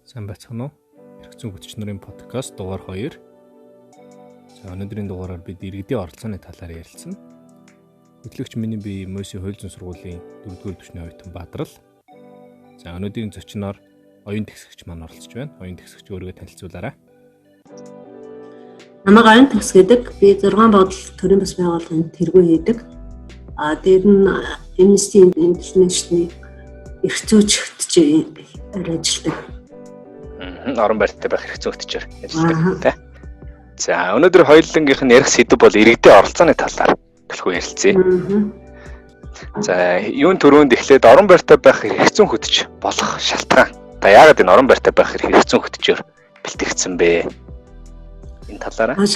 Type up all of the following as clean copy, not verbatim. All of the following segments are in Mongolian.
Сайн байцгаана уу? Эрх зүйн хүч нарын подкаст дугаар 2. За өнөөдрийн дугаараар бид иргэдийн оролцооны талаар ярилцсан. Хөтлөгч миний би Мөсийн хууль зүйн сургуулийн 4-р түвшний оюутан Бадрал. За өнөөдрийн зочноор оюун төгсөгч маань оролцож байна. Оюун төгсөгч өөрийгөө танилцуулаарай. Намайг оюун төгс гэдэг. Би 6 бодол төрийн бас байгууллагын тэргүү хийдэг. Дээр нь Amnesty International-ийн эрх зүйчдж ажилладаг. Орон байртай байх эрх зүйчээр ажилладаг тийм. За өнөөдөр хоёулангийнх нь ярих сэдв бол иргэдийн оролцооны талаар төлхөө ярилцъя. За юун төрөнд эхлээд орон байртай байх эрх зүйн хөтж болох шалтгаан. За яагаад энэ орон байртай байх эрх зүйн хөтжөөр бэлтгэгдсэн бэ? Энэ талаараа.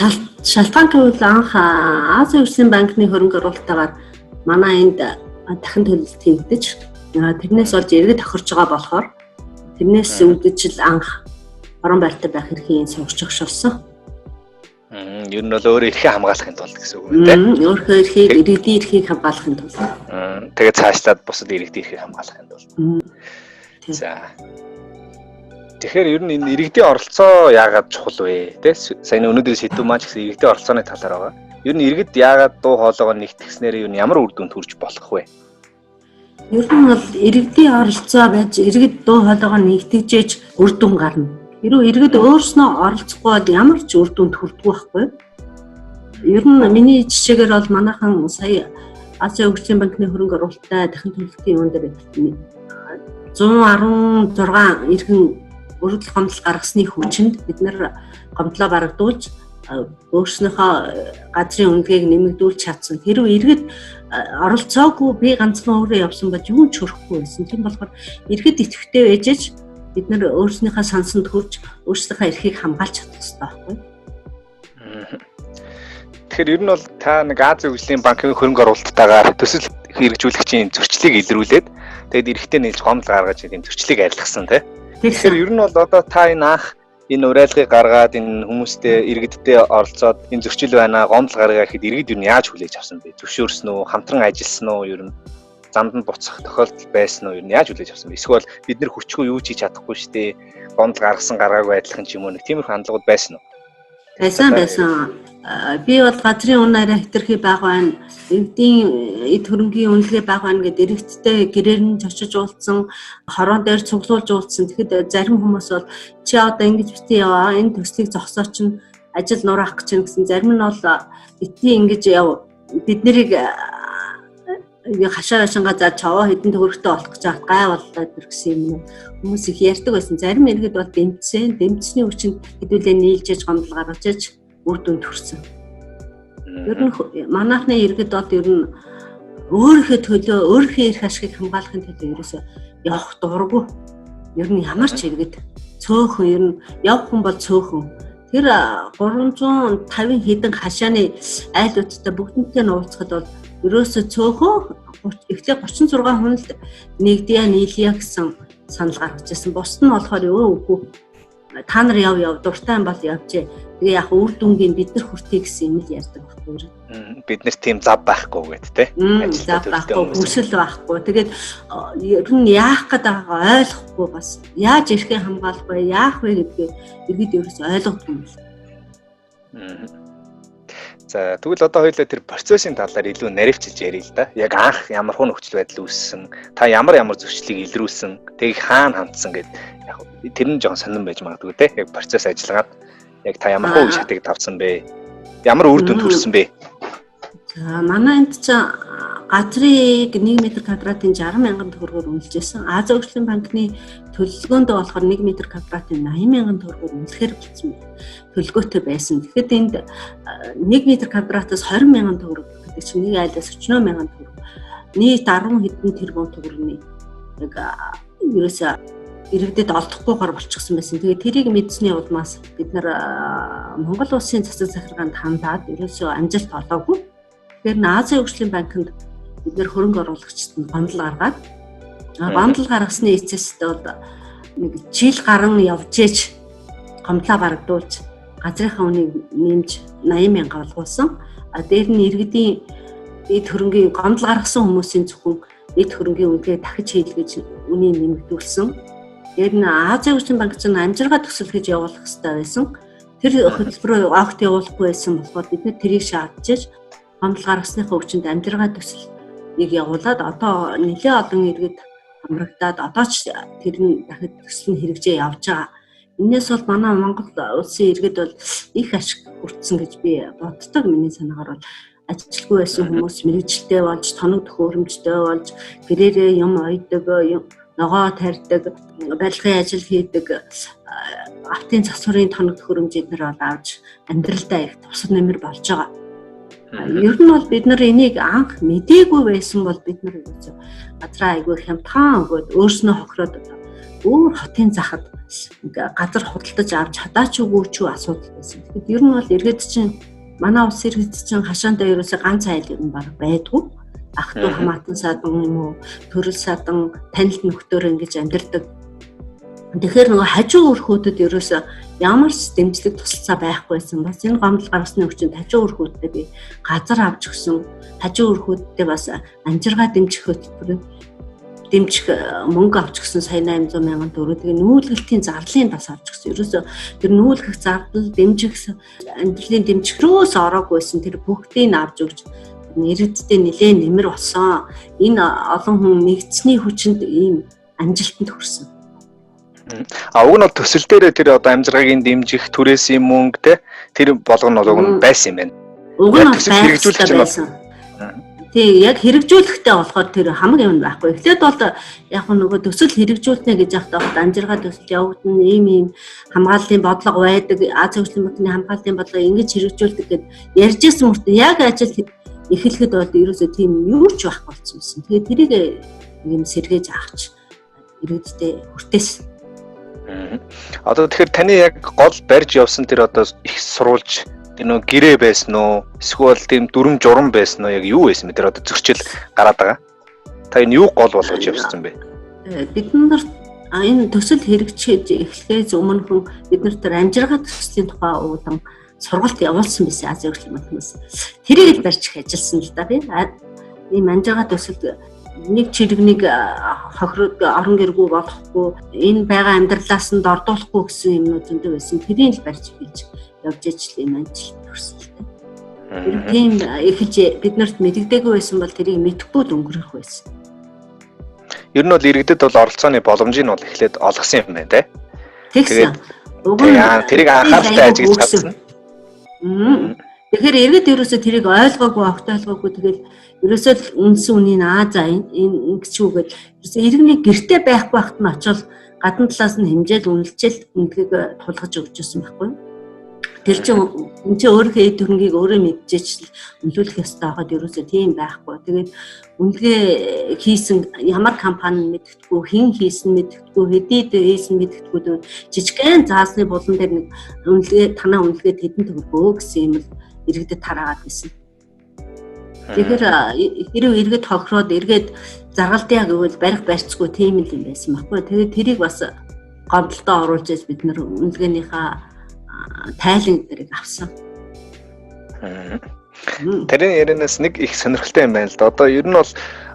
Шалтгаан гэвэл анх Азийн хөгжлийн банкны хөрөнгө оруулалтаар манай энд дахин төлөлт хийгдэж тэрнээс олж иргэд тохирч байгаа болохоор тэрнээс үүдэж анх орон байртай байх эрхийн сургаж өгшөлсөн. Ер нь бол өөрөө эрхээ хамгаалахын тулд гэсэн үг үү тийм. Өөрийнхөө эрхийг иргэдийн эрхийг хамгаалахын тулд. Тэгээд цаашлаад бусад иргэдийн эрхийг хамгаалахын тулд. За. Тэгэхээр ер нь энэ иргэдийн оролцоо яагаад чухал вэ? Тэ сайн өнөөдрийн сэдв маань ч гэсэн иргэдийн оролцооны талаар байгаа. Ер нь иргэд яагаад дуу хоолойгоо нэгтгэснээр ер нь ямар үр дүнд хүрч болох вэ? Ер нь бол иргэдийн оролцоо байж иргэд дуу хоолойгоо нэгтгэжээж үр дүн гарна. Хэрвээ иргэд өөрснөө оролцохгүй бол ямар ч үр дүнд хүрдэггүй байхгүй. Ер нь миний жишээгээр бол манайхан сая Азийн хөгжлийн банкны хөрөнгө оруулалттай дахин төлөлтийн юун дээр 116 иргэн өргөдөл гомдол гаргасны хүчинд бид нэр гомдлоо барагдуулж өөрснийхөө газрын үнэлгээг нэмэгдүүлж чадсан. Хэрвээ иргэд оролцоогүй би ганцхан өөрөө явсан бол юу ч хөрөхгүй байсан. Тийм болохоор иргэд идэвхтэй байжж бид нар өөрснийхөө сансанд хүрч өөрснийхөө эрхийг хамгаалж чадах хэрэгтэй байхгүй. Тэгэхээр ер нь бол та нэг Азийн хөгжлийн банкны хөрөнгө оруулалттайгаар төсөл хэрэгжүүлэгчийн зөрчлийг илрүүлээд тэгээд эрхтэй нийлж гомдол гаргаж ийм зөрчлийг арилгасан тийм. Тэгэхээр ер нь бол одоо та энэ анх энэ уриалгыг гаргаад энэ хүмүүстэй иргэдтэй оролцоод энэ зөрчил байна гомдол гаргаа гэхэд иргэд юу яаж хүлээж авсан бэ? Зөвшөөрсөн үү? Хамтран ажилласан уу? Ер нь замд нь буцах тохиолдол байсан уу? Ер нь яаж хүлээж авсан бэ? Эсвэл бид нэр хүчгүй юу ч хийж чадахгүй штэ. Гомдол гаргасан гаргаагүй адилхан ч юм уу нэг тиймэрхүү хандлагууд байсан уу? Байсан. Би бол газрын үн арай хэтэрхий баг байна. Иргэдийн эд хөрөнгийн үнэлгээ баг байна гэдэг иргэдтэй гэрээр нь очиж уулзсан, хорон дээр цуглуулж уулзсан. Тэгэхэд зарим хүмүүс бол чи одоо ингэж битгий яваа, энэ төслийг зогсоо чинь ажил нураах гэж байна гэсэн. Зарим нь бол битгий ингэж яв бид нарыг хашаа хашингаа за чаваа хэдэн төгрөгтэй болох гэж байгаа гай боллоо гэсэн юм. Хүмүүс их ярьдаг байсан. Зарим иргэд бол дэмжсэний хүчинд хэдүүлээ нийлжээж гомдол гаргаж үр дүнд хүрсэн. Ер нь манайхны иргэд бол ер нь өөрийнхөө төлөө өөрийнхөө эрх ашигыг хамгаалахын төлөө ерөөсөө явах дурггүй. Ер нь ямар ч иргэд цөөхөн ер нь явах хүн бол цөөхөн. Тэр 350 хэдэн хашааны айлуудтай бүгднтэй нь уулзахад бол ерөөсөө цөөхөн эхлээ 36 хүнд нэгдээ нийлье гэсэн санал гаргаж ирсэн. Бусд нь болохоор үгүй та нар яв дуртай юм бол явжээ. Тэгээ яг үр дүнгийн бид нар хүртээ гэсэн юм л ярьдаг байхгүй. Бид нар тийм зав байхгүй гэд тэ. Зав байхгүй, хүсэл байхгүй. Тэгээд ер нь яах гэдэг ойлгохгүй бас яаж эрхээ хамгаалах вэ, яах вэ гэдгээ иргэд ерөөс ойлгохгүй юм л. За тэгвэл одоо хоёулаа тэр процессын талаар илүү наривчилж ярил л да. Яг анх ямар хүн нөхцөл байдал үүссэн, та ямар зөрчлийг илрүүлсэн, тийг хаана хандсан гэд яг тэр нь жоохон сонирн байж магадгүй те. Яг процесс ажиллагаад яг та ямар үе шатыг тавцсан бэ? Ямар үр дүнд хүрсэн бэ? За манай энд ч газрыг 1 м квадратын 60,000 төгрөгөөр үнэлжсэн. Азийн хөгжлийн банкны төлөлгөөндөө болохоор 1 м квадратын 80,000 төгрөгөөр үнэлэхээр болсон төлөлгөөтэй байсан. Тэгэхэд энд 1 м квадратаас 20,000 төгрөг гэдэг чинь нэг айлаас 40,000 төгрөг. Нийт 10 хэдэн тэрбум төгрөгийн яг ерөөсөө иргэдэд олдохгүйгээр болчихсон байсан. Тэгээд тэрийг мэдсэний улмаас бид нар Монгол улсын засаг захиргаанд хандаад ерөөсөө амжилт олоогүй. Тэгэхээр Азийн хөгжлийн банкнд бид нэр хөрөнгө оруулагчид нь гомдол гаргаад гомдол гаргасны эцэст бол нэг жил гарan явж ээж гомдлоо барагдуулж газрынхаа үнийг нэмж 80,000 болгуулсан. Дээр нь иргэдийн эд хөрөнгийн гомдол гаргасан хүмүүсийн зөвхөн эд хөрөнгийн үнэлгээ дахиж хийлгэж үнийг нэмэгдүүлсэн. Тэгээд Азийн хөгжлийн банк чинь амжиргаа төсөл гэж явуулах хэрэгтэй байсан. Тэр хөтөлбөрөөр огт явуулахгүй байсан болохоор бид нэр тэрийг шаардж гомдол гаргасныхаа өвчнөд амжиргаа төсөлийг явуулаад одоо нэлээд олон иргэд хамрагдаад одоо ч тэр нь дахид төсөл нь хэрэгжээ явж байгаа. Энээс бол манай Монгол улсын иргэд бол их ашиг хүртсэн гэж би боддог. Миний санаагаар бол ажилтгүй байсан хүмүүс мэрэгчлээ болж, тоног төхөөрөмжтэй болж, гэрээрээ юм ойдог, ногоо тарьдаг, барилгын ажил хийдэг, автын засварын тоног төхөөрөмж эднэр бол авч амьдралдаа их тусад нэмэр болж байгаа. Ер нь бол бид нар энийг анх мэдээгүй байсан бол бид нар газраа айгүй хямдхан өгөөд өөрснөө хохироод өөр хотын захад газар худалдаж авч чадаач үгүй ч асуудал байсан. Тэгэхэд ер нь бол иргэд чинь манай улс иргэд чинь хашаандаа ерөөсөө ганц айл юм баг байдгүй. Ах トゥ хамаатан садан юм уу, төрөл садан танилт нөхдөөр ингэж амьдардаг. Тэгэхээр нөгөө хажуу өрхүүдэд ерөөсөө ямар ч дэмжлэг тусалцаа байхгүй байсан. Бас энэ гомдол гаргасны өвчин хажуу өрхүүдтэй би газар авч өгсөн. Хажуу өрхүүдтэй бас амжиргаа дэмжих хөтөлбөр дэмжих мөнгө авч өгсөн сая 800 мянган төгрөг. Тэгээ нүүлгэлтийн зарлалыг бас авч өгсөн. Ерөөсөө тэр нүүлгэх зардал дэмжих амьдралын дэмжихрөөс ороогүйсэн тэр бүгдийг авч өгч иргэдтэй нэлээд нэмэр болсон. Энэ олон хүн нэгдсэний хүчинд ийм амжилтанд хүрсэн. Уг нь бол төсөл дээр тэр одоо амжиргааг дэмжих түрээсийн мөнгө те тэр болгоно бол уг нь байсан юм байна. Уг нь хэрэгжүүлэх байсан. Тий, яг хэрэгжүүлэхтэй болохоор тэр хамаг юм байхгүй. Эхлээд бол яг нөгөө төсөл хэрэгжүүлнэ гэж яхад амжиргаа төсөл явагдана, ийм хамгааллын бодлого байдаг, Азийн хөгжлийн банкны хамгааллын бодлого ингэж хэрэгжүүлдэг гэд ярьжсэн мөртөө яг ажил эхлэхэд бол ерөөсөө тийм юу ч байхгүй болсон юм. Тэгээд тэрийг юм сэргээж авч иргэдтэй хүртээсэн. Одоо тэгэхээр таны яг гол барьж явсан тэр одоо их сурвалж энэ гэрээ байсан уу? Эсвэл тийм дүрм журам байсан уу? Яг юу байсан бэ? Тэр одоо зөрчил гараад байгаа. Та энэ юу гол болгож явсан бэ? Бид нар энэ төсөл хэрэгжиж эхлэхээс өмнө бид нар тэр амжиргаа төслийн тухай уудан сургалт явуулсан байсан Азийн хөгжлийн банкнаас. Тэрийг л барьж ажилласан л да би. Ийм амжиргаа төсөлд нэг чирэгнийг хохироод орон гэргүй болохгүй, энэ байгаа амьдралаас нь дордуулахгүй гэсэн юмнууд зөндөө байсан. Тэрийг л барьж хэлж явж ижил юм ажил төрсөлтэй. Тийм эхэлж биднэрт мэддэггүй байсан бол тэрийг мэдэхгүй өнгөрөх байсан. Ер нь бол иргэдэд бол оролцооны боломжийг нь бол эхлээд олгосон юм байна те. Тэгсэн. Уг нь тэрийг анхааралтай ажиглаж чадсан. Тэгэхээр иргэд ерөөсөө тэрийг ойлгоогүй, огт ойлгоогүй тэгэл ерөөсөө үнсэн үнийг за энэ гэж үгээд ерөөсөө иргэний гэртээ байхгүй байхад нь очил гадна талаас нь хэмжээл үнэлжэл үнэлгээг тулгаж өгч ирсэн байхгүй. Тэр чинь энэ чинь өөрийнхөө эд хөрөнгийг өөрөө мэдчихэж үнэлүүлэх ёстой байгаад ерөөсөө тийм байхгүй. Тэгээд үнэлгээ хийсэн ямар компани мэддэхгүй, хэн хийсэн мэддэхгүй, хэдийд хийсэн мэддэхгүй жижигхэн заасны булан дээр нэг үнэлгээ танаа үнэлгээ тэдэн төгрөгөө гэсэн юм л иргэдэд тараагаад байсан. Тэгэхээр хэрэг иргэд хохироод эргээд заргалтын гэвэл барих барьцгүй тийм л юм байсан байхгүй. Тэгээд тэрийг бас гомдолтой оруулж бид нар үнэлгээнийхээ тайлан дээрийг авсан. Тэрийн ярианаас нэг их сонирхолтой юм байна л да. Одоо ер нь бол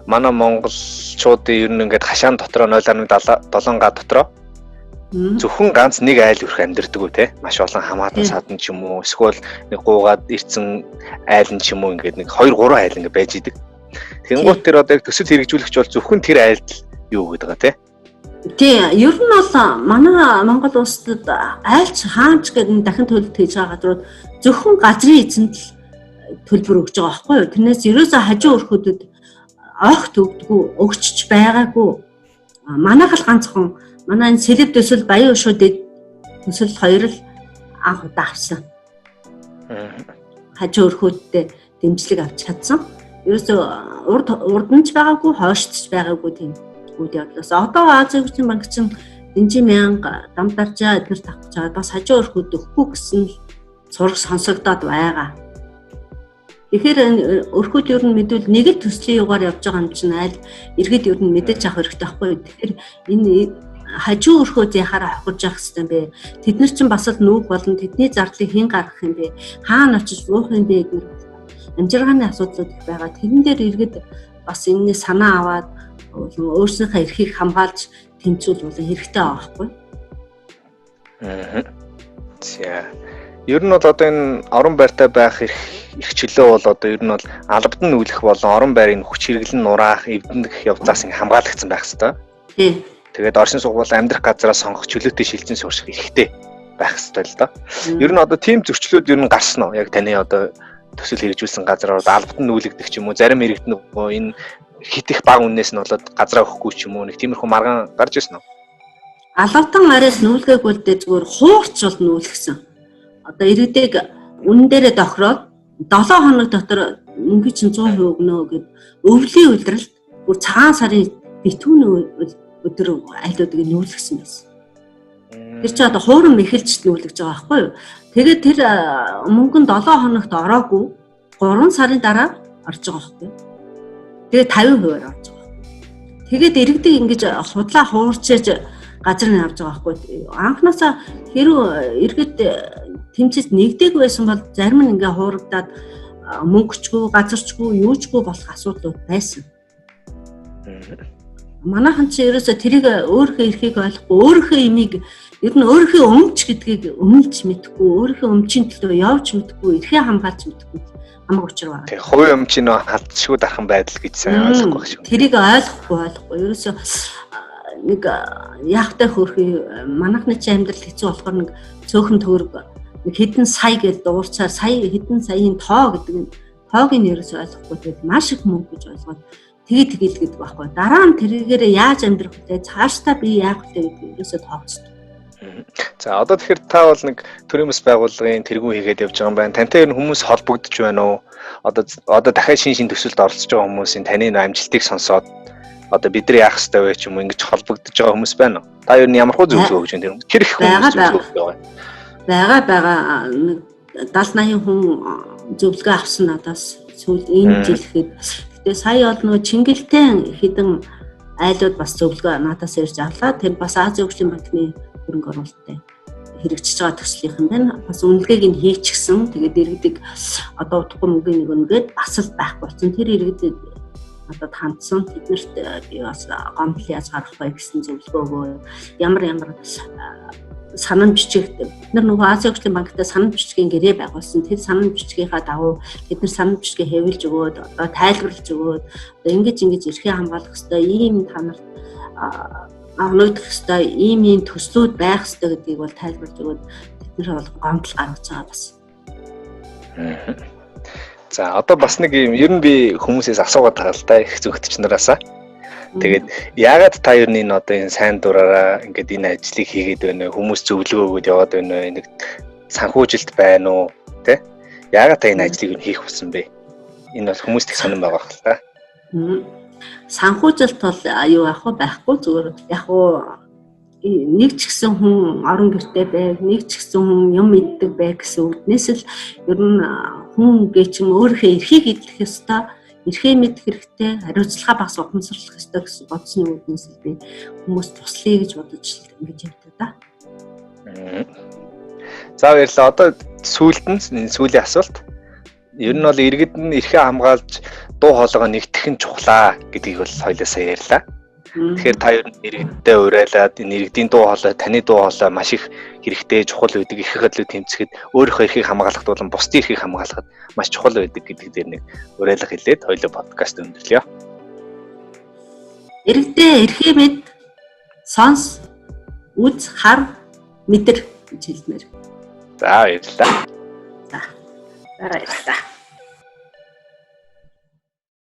манай монголчуудын ер нь ингээд хашаан дотроо 0.7 га дотроо зөвхөн ганц нэг айл өрх амьдэрдэг үү те. Маш олон хамаатан садан ч юм уу, эсвэл нэг гуугаад ирсэн айл нь ч юм уу ингээд нэг 2-3 айл ингээд байж идэг. Тэнгуут тэр одоо яг төсөл хэрэгжүүлэгч бол зөвхөн тэр айлд юу гэдэг байгаа те. Тий, ер нь бол манай Монгол улсад айлч хаанч гэдэг дахин төлөлт хийж байгаа газрууд зөвхөн газрын эзэнд л төлбөр өгж байгаа байхгүй юу? Тэрнээс ерөөсөө хажуу өрхүүдэд огт өгдөггүй, өгчч байгаагүй. Манайх л ганцхан манай энэ сэлэв төсөл баян өшөөдөд төсөл хоёр л анх удаа авсан. Хажуу өрхүүдтэй дэмжлэг авч чадсан. Ерөөсөө урд нь ч байгаагүй, хойшд ч байгаагүй тийм үйл явдлаас. Одоо Азийн хөгжлийн банк чинь Дэнжи мянга дамдаржаа эднэрт авч байгаа. Бас хажуу өрхүүд өгөхгүй гэсэн сураг сонсогдоод байгаа. Тэгэхээр өрхүүд ер нь мэдвэл нэг л төслийн югаар явж байгаа юм чинь айл иргэд ер нь мэдэж авах хэрэгтэй байхгүй юу? Тэгэхээр энэ хажуу өрхөөд яхаараа хохирж явах хэрэгтэй бэ? Тэд нар чинь бас л нүг болон тэдний зардлыг хэн гаргах юм бэ? Хаана очиж уух юм бэ гэдэг амжиргааны асуудлууд их байгаа. Тэрэн дээр иргэд бас энэний санаа аваад өөрснийхөө эрхийг хамгаалж тэмцүүл бол хэрэгтэй байгаа байхгүй. За. Ер нь бол одоо энэ орон байртай байх эрх чөлөө бол одоо ер нь бол албад нь нүүлэх болон орон байрын хүч хэрэглэн нураах, эвдэнэх явдлаас хамгаалагдсан байх ёстой. Тийм. Тэгээд оршин суугуул амьдрах газараа сонгох чөлөөтэй шилжин суурших эрхтэй байх ёстой л доо. Ер нь одоо тийм зөрчлүүд ер нь гарсан уу? Яг таны одоо төсөл хэрэгжүүлсэн газараар албад нь нүүлэгдэх ч юм уу, зарим иргэдэн энэ хит их баг үннээс нь болоод газараа өгөхгүй ч юм уу, нэг тиймэрхүү маргаан гарч ирсэн үү? Албатан араас нүүлгээг үлдээ зүгээр хуурч бол нүүлгсэн. Одоо иргэдэг үнэн дээрээ тохироод 7 хоног дотор мөнгө чинь 100% өгнө гэд өвлийн үйлрэлт бүр цагаан сарын битүүний өдөр айлуудыг нүүлгсэн байсан. Тэр чинь одоо хуурам эхэлж нүүлгэж байгаа байхгүй юу? Тэгээд тэр мөнгө нь 7 хоногт ороогүй 3 сарын дараа орж байгаа байхгүй юу? Тэгээд 50% орж байгаа. Тэгээд иргэдэг ингэж худлаа хуурчээж газар нь авч байгаа байхгүй. Анхнаасаа хэрв иргэд тэмцэж нэгдэг байсан бол зарим нь ингээ хуурагдаад мөнгөчгүй, газарчгүй, юучгүй болох асуудлууд байсан. Манайхан чи ерөөсө тэрийг өөрийнхөө эрхийг ойлгохгүй, өөрийнхөө имийг ер нь өөрийнхөө өмч гэдгийг өмнөж мэдхгүй, өөрийнхөө өмчийн төлөө явж мэдхгүй, эрхээ хамгаалж мэдхгүй хамаг учир байна. Тэгээ хувийн өмч нь халтшгүй дархан байдал гэж сайн ойлгохгүй байх шүү. Тэрийг ойлгохгүй. Ерөөсө нэг яахтай хөрхий манайхны чи амьдрал хэцүү болохоор нэг цөөхөн төгрөг нэг хэдэн сая гэж дуурчаар хэдэн саяын тоо гэдэг нь тоог нь ерөөсөө ойлгохгүй тэгээд маш их мөнгө гэж ойлгоод тэгээд гэдэг байхгүй. Дараа нь тэрийгээр яаж амьдрах вэ? Цаашдаа би яах вэ гэдэг ерөөсөө тооцдог. За одоо тэгэхээр та бол нэг төрийн бас байгууллагын тэргүүн хийгээд явж байгаа юм байна. Тантай ер нь хүмүүс холбогдож байна уу? Одоо дахиад шин төсөлд оролцож байгаа хүмүүсийн таны амжилтыг сонсоод одоо бид нар яах ёстой вэ ч юм уу ингэж холбогдож байгаа хүмүүс байна уу? Та ер нь ямар хөө зөвлөгөө өгч байна тэр их хүмүүс зөвлөгөө байгаа. 70-80 хүн зөвлөгөө авсан надаас сүүл энэ жил ихэд. Тэгээ сая бол нөгөө Чингэлтэн хэдэн айлууд бас зөвлөгөө надаас ирж авлаа. Тэр бас Азийн хөгжлийн банкны хөрөнгө оруулалттай хэрэгжиж байгаа төслийнхэн байна. Бас үнэлгээг нь хийчихсэн. Тэгээд иргэдэг одоо утгагүй мөнгөний нэг өнгээд бас л байхгүй болсон. Тэр иргэдэг одоо хандсан тэднэрт би бас гомдол яаж гарах вэ гэсэн зөвлөгөө өгөө. Ямар санам бичиг бид нар нөгөө Азийн хөгжлийн банктай санам бичгийн гэрээ байгуулсан. Тэр санам бичгийнхаа дагуу бид нар санам бичгээ хэвлж өгөөд одоо тайлбарлаж өгөөд одоо ингэж эрхээ хамгаалах хэрэгтэй ийм та нарт агнуудах хэрэгтэй ийм төслүүд байх хэрэгтэй гэдгийг бол тайлбарлаж өгөөд бид нар бол гомдол гаргаж байгаа бас. За одоо бас нэг юм ер нь би хүмүүсээс асуугаад байгаа л да их зөвхөтч нараасаа. Тэгээд яагаад та ер нь энэ одоо энэ сайн дураараа ингээд энэ ажлыг хийгээд байна вэ? Хүмүүс зөвлөгөө өгөөд яваад байна вэ? Нэг санхүүжилт байна уу? Тэ? Яагаад та энэ ажлыг хийх болсон бэ? Энэ бол хүмүүст их сонирн байгаа хэл та. Санхүүжилт бол юу яах вэ? Байхгүй зүгээр яг уу нэг ч гэсэн хүн орон гэртэй байг, нэг ч гэсэн хүн юм мэддэг байг гэсэн үгнээс л ер нь хүн гээч юм өөрийнхөө эрхийг эдлэх ёстой, эрхээ мэдэх хэрэгтэй, хариуцлага бас ухамсарлах ёстой гэсэн бодсны үгнээс л би хүмүүс туслая гэж бодож ингэж явдаг да. За баярлалаа. Одоо сүүлийн асуулт. Ер нь бол иргэд нь эрхээ хамгаалж дуу хоолойгоо нэгтгэх нь чухлаа гэдгийг бол хоёулаа ярьлаа. Тэгэхээр та ер нь иргэдтэй урайлаад энэ иргэдийн дуу хоолой, таны дуу хоолой маш их хэрэгтэй, чухал байдаг, их хөдлөд тэмцэхэд өөрийнхөө эрхийг хамгаалахад болон бусдын эрхийг хамгаалахад маш чухал байдаг гэдэг дээр нэг урайлга хэлээд хоёулаа подкаст өндөрлөё. Иргэдээ эрхээ мэд, сонс, үз, хар, мэдэр гэж хэлмээр. За баярлалаа. За. Баярлалаа.